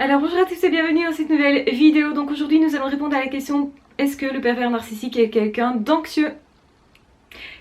Alors bonjour à tous et bienvenue dans cette nouvelle vidéo. Donc aujourd'hui nous allons répondre à la question: est-ce que le pervers narcissique est quelqu'un d'anxieux?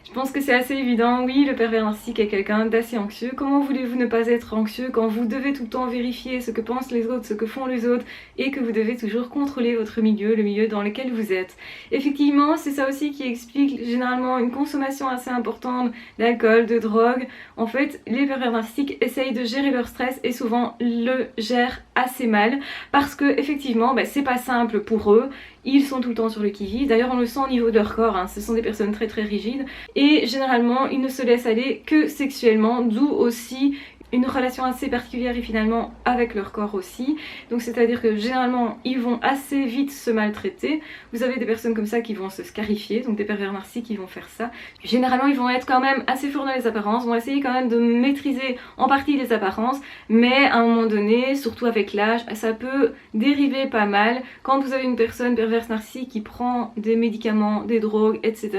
Je pense que c'est assez évident, oui, le pervers narcissique est quelqu'un d'assez anxieux. Comment voulez-vous ne pas être anxieux quand vous devez tout le temps vérifier ce que pensent les autres, ce que font les autres, et que vous devez toujours contrôler votre milieu, le milieu dans lequel vous êtes? Effectivement, c'est ça aussi qui explique généralement une consommation assez importante d'alcool, de drogue. En fait, les pervers narcissiques essayent de gérer leur stress et souvent le gèrent assez mal parce que effectivement, c'est pas simple pour eux. Ils sont tout le temps sur le qui-vive. D'ailleurs, on le sent au niveau de leur corps, hein. Ce sont des personnes très très rigides. Et généralement, ils ne se laissent aller que sexuellement, d'où aussi une relation assez particulière et finalement avec leur corps aussi. Donc c'est à dire que généralement ils vont assez vite se maltraiter. Vous avez des personnes comme ça qui vont se scarifier, donc des pervers narcissiques qui vont faire ça. Généralement ils vont être quand même assez forts dans les apparences, vont essayer quand même de maîtriser en partie les apparences, mais à un moment donné, surtout avec l'âge, ça peut dériver pas mal. Quand vous avez une personne perverse narcissique qui prend des médicaments, des drogues, etc.,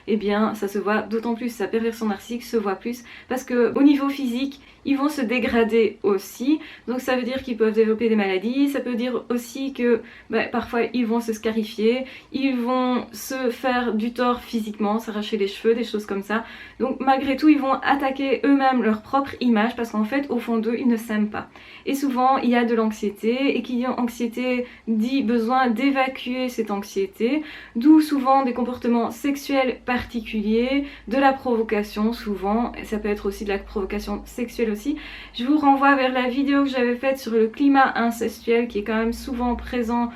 eh bien ça se voit d'autant plus, sa perversion narcissique se voit plus, parce que au niveau physique, ils vont se dégrader aussi, donc ça veut dire qu'ils peuvent développer des maladies, ça peut dire aussi que parfois ils vont se scarifier, ils vont se faire du tort physiquement, s'arracher les cheveux, des choses comme ça. Donc malgré tout ils vont attaquer eux-mêmes leur propre image parce qu'en fait au fond d'eux ils ne s'aiment pas. Et souvent il y a de l'anxiété, et qui dit anxiété dit besoin d'évacuer cette anxiété, d'où souvent des comportements sexuels particuliers, de la provocation souvent, et ça peut être aussi de la provocation sexuelle aussi. Je vous renvoie vers la vidéo que j'avais faite sur le climat incestuel qui est quand même souvent présent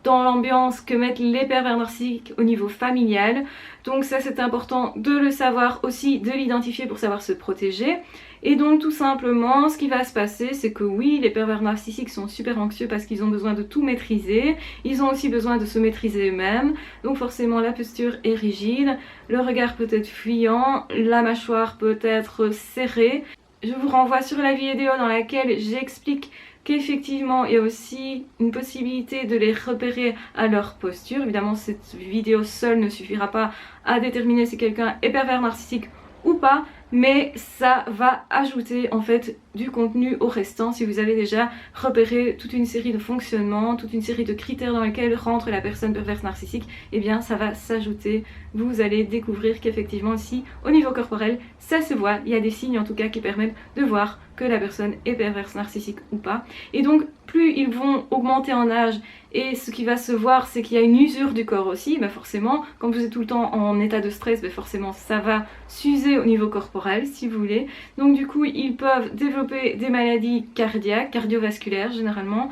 dans l'ambiance que mettent les pervers narcissiques au niveau familial. Donc ça c'est important de le savoir aussi, de l'identifier pour savoir se protéger. Et donc tout simplement ce qui va se passer c'est que oui, les pervers narcissiques sont super anxieux parce qu'ils ont besoin de tout maîtriser. Ils ont aussi besoin de se maîtriser eux-mêmes. Donc forcément la posture est rigide, le regard peut être fuyant, la mâchoire peut être serrée. Je vous renvoie sur la vidéo dans laquelle j'explique qu'effectivement il y a aussi une possibilité de les repérer à leur posture. Évidemment cette vidéo seule ne suffira pas à déterminer si quelqu'un est pervers narcissique ou pas, mais ça va ajouter en fait du contenu au restant. Si vous avez déjà repéré toute une série de fonctionnements, toute une série de critères dans lesquels rentre la personne perverse narcissique, et bien ça va s'ajouter. Vous allez découvrir qu'effectivement aussi au niveau corporel ça se voit, il y a des signes en tout cas qui permettent de voir que la personne est perverse narcissique ou pas. Et donc plus ils vont augmenter en âge, et ce qui va se voir c'est qu'il y a une usure du corps aussi, forcément quand vous êtes tout le temps en état de stress, forcément ça va s'user au niveau corporel si vous voulez. Donc du coup ils peuvent développer des maladies cardiaques, cardiovasculaires généralement,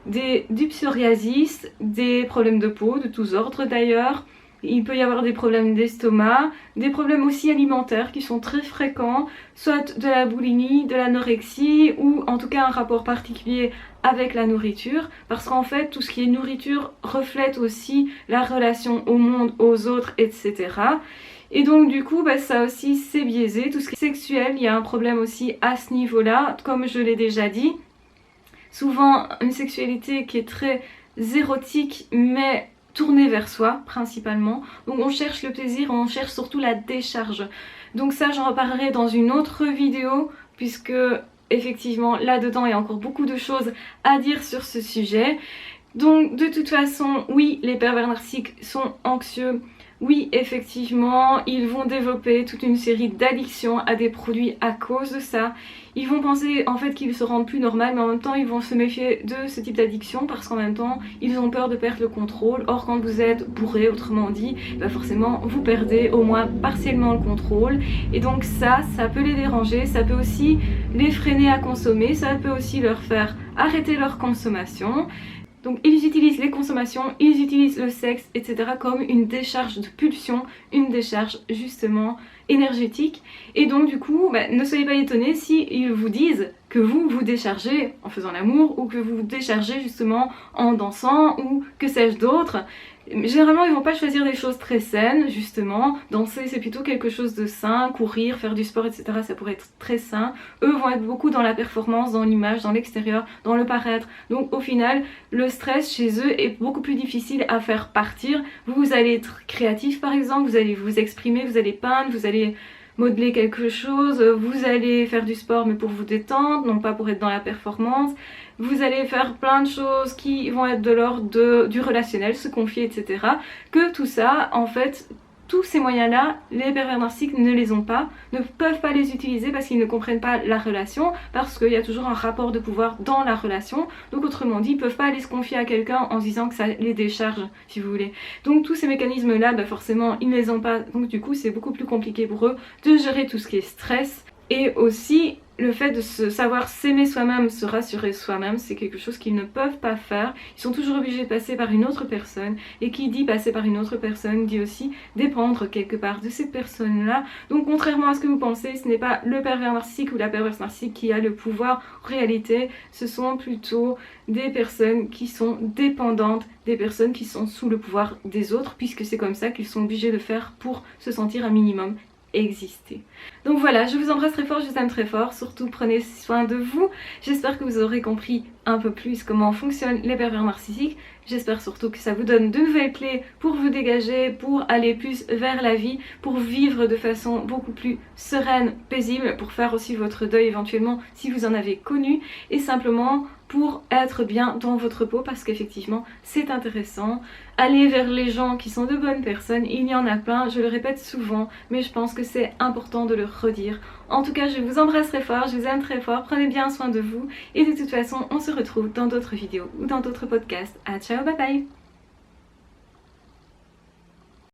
du psoriasis, des problèmes de peau de tous ordres d'ailleurs. Il peut y avoir des problèmes d'estomac, des problèmes aussi alimentaires qui sont très fréquents, soit de la boulimie, de l'anorexie, ou en tout cas un rapport particulier avec la nourriture, parce qu'en fait tout ce qui est nourriture reflète aussi la relation au monde, aux autres, etc. Et donc du coup ça aussi c'est biaisé. Tout ce qui est sexuel, il y a un problème aussi à ce niveau-là, comme je l'ai déjà dit. Souvent une sexualité qui est très érotique mais tournée vers soi principalement. Donc on cherche le plaisir, on cherche surtout la décharge. Donc ça j'en reparlerai dans une autre vidéo, puisque effectivement là-dedans il y a encore beaucoup de choses à dire sur ce sujet. Donc de toute façon, oui, les pervers narcissiques sont anxieux. Oui, effectivement, ils vont développer toute une série d'addictions à des produits à cause de ça. Ils vont penser en fait qu'ils se rendent plus normaux, mais en même temps ils vont se méfier de ce type d'addiction parce qu'en même temps ils ont peur de perdre le contrôle. Or quand vous êtes bourré, autrement dit, forcément vous perdez au moins partiellement le contrôle. Et donc ça peut les déranger, ça peut aussi les freiner à consommer, ça peut aussi leur faire arrêter leur consommation. Donc ils utilisent les consommations, ils utilisent le sexe, etc. comme une décharge de pulsion, une décharge justement énergétique. Et donc du coup, ne soyez pas étonnés si ils vous disent que vous vous déchargez en faisant l'amour, ou que vous vous déchargez justement en dansant, ou que sais-je d'autre. Généralement ils vont pas choisir des choses très saines, justement. Danser c'est plutôt quelque chose de sain, courir, faire du sport, etc. ça pourrait être très sain. Eux vont être beaucoup dans la performance, dans l'image, dans l'extérieur, dans le paraître. Donc au final le stress chez eux est beaucoup plus difficile à faire partir. Vous allez être créatif par exemple, vous allez vous exprimer, vous allez peindre, vous allez modeler quelque chose, vous allez faire du sport mais pour vous détendre, non pas pour être dans la performance, vous allez faire plein de choses qui vont être de l'ordre du relationnel, se confier, etc. Que tout ça, en fait, tous ces moyens-là, les pervers narcissiques ne les ont pas, ne peuvent pas les utiliser parce qu'ils ne comprennent pas la relation, parce qu'il y a toujours un rapport de pouvoir dans la relation. Donc autrement dit, ils ne peuvent pas aller se confier à quelqu'un en se disant que ça les décharge, si vous voulez. Donc tous ces mécanismes-là, forcément, ils ne les ont pas. Donc du coup, c'est beaucoup plus compliqué pour eux de gérer tout ce qui est stress. Et aussi, le fait de savoir s'aimer soi-même, se rassurer soi-même, c'est quelque chose qu'ils ne peuvent pas faire. Ils sont toujours obligés de passer par une autre personne. Et qui dit passer par une autre personne, dit aussi dépendre quelque part de cette personne-là. Donc contrairement à ce que vous pensez, ce n'est pas le pervers narcissique ou la perverse narcissique qui a le pouvoir. En réalité, ce sont plutôt des personnes qui sont dépendantes, des personnes qui sont sous le pouvoir des autres, puisque c'est comme ça qu'ils sont obligés de faire pour se sentir un minimum exister. Donc voilà, je vous embrasse très fort, je vous aime très fort, surtout prenez soin de vous. J'espère que vous aurez compris un peu plus comment fonctionnent les pervers narcissiques. J'espère surtout que ça vous donne de nouvelles clés pour vous dégager, pour aller plus vers la vie, pour vivre de façon beaucoup plus sereine, paisible, pour faire aussi votre deuil éventuellement si vous en avez connu, et simplement pour être bien dans votre peau, parce qu'effectivement c'est intéressant. Allez vers les gens qui sont de bonnes personnes, il y en a plein, je le répète souvent, mais je pense que c'est important de le redire. En tout cas, je vous embrasse très fort, je vous aime très fort, prenez bien soin de vous, et de toute façon on se retrouve dans d'autres vidéos ou dans d'autres podcasts. À ciao, bye bye.